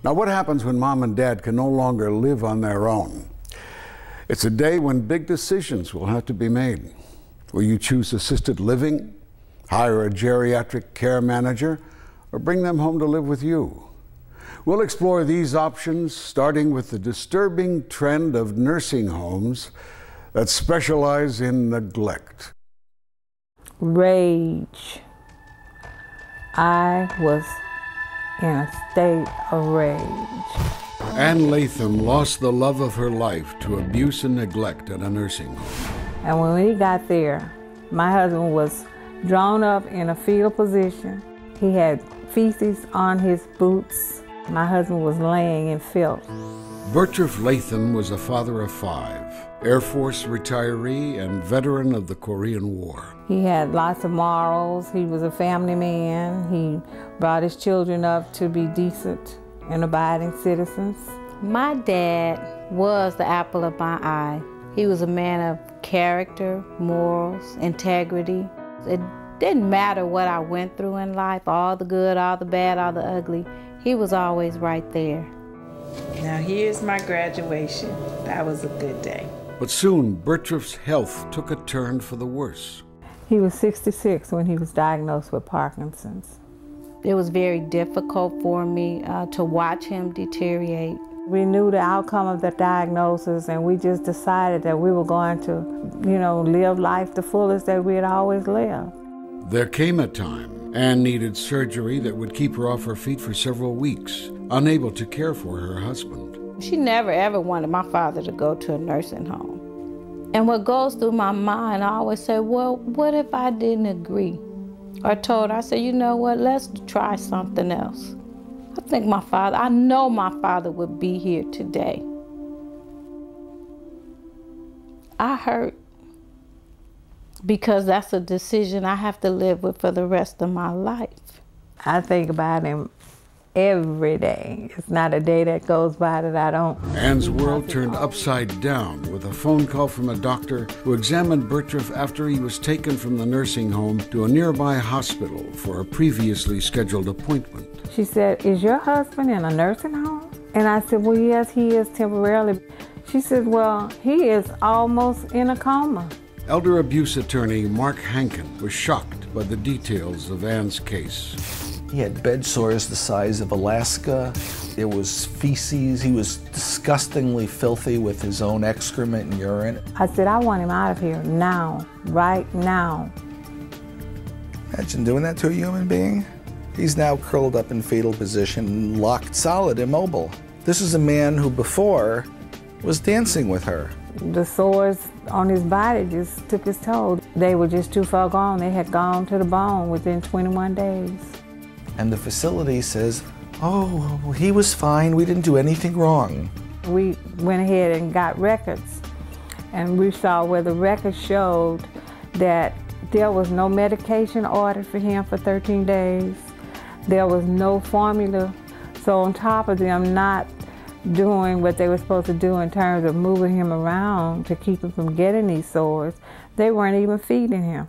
Now, what happens when mom and dad can no longer live on their own? It's a day when big decisions will have to be made. Will you choose assisted living, hire a geriatric care manager, or bring them home to live with you? We'll explore these options, starting with the disturbing trend of nursing homes that specialize in neglect. Rage. I was in a state of rage. Ann Latham lost the love of her life to abuse and neglect at a nursing home. And when we got there, my husband was drawn up in a fetal position. He had feces on his boots. My husband was laying in filth. Bertram Latham was a father of 5, Air Force retiree and veteran of the Korean War. He had lots of morals. He was a family man. He brought his children up to be decent and abiding citizens. My dad was the apple of my eye. He was a man of character, morals, integrity. It didn't matter what I went through in life, all the good, all the bad, all the ugly. He was always right there. Now here's my graduation. That was a good day. But soon, Bertram's health took a turn for the worse. He was 66 when he was diagnosed with Parkinson's. It was very difficult for me to watch him deteriorate. We knew the outcome of the diagnosis, and we just decided that we were going to, live life the fullest that we had always lived. There came a time Ann needed surgery that would keep her off her feet for several weeks, unable to care for her husband. She never ever wanted my father to go to a nursing home. And what goes through my mind, I always say, well, what if I didn't agree? Or told her, I said, you know what, let's try something else. I know my father would be here today. I hurt because that's a decision I have to live with for the rest of my life. I think about him every day. It's not a day that goes by that I don't. Ann's world turned upside down with a phone call from a doctor who examined Bertram after he was taken from the nursing home to a nearby hospital for a previously scheduled appointment. She said, "Is your husband in a nursing home?" And I said, "Well, yes, he is temporarily." She said, "Well, he is almost in a coma." Elder abuse attorney Mark Hankin was shocked by the details of Ann's case. He had bed sores the size of Alaska. There was feces. He was disgustingly filthy with his own excrement and urine. I said, "I want him out of here now, right now." Imagine doing that to a human being. He's now curled up in fetal position, locked solid, immobile. This is a man who before was dancing with her. The sores on his body just took his toll. They were just too far gone. They had gone to the bone within 21 days. And the facility says, "Oh, well, he was fine. We didn't do anything wrong." We went ahead and got records, and we saw where the records showed that there was no medication ordered for him for 13 days. There was no formula. So on top of them not doing what they were supposed to do in terms of moving him around to keep him from getting these sores, they weren't even feeding him.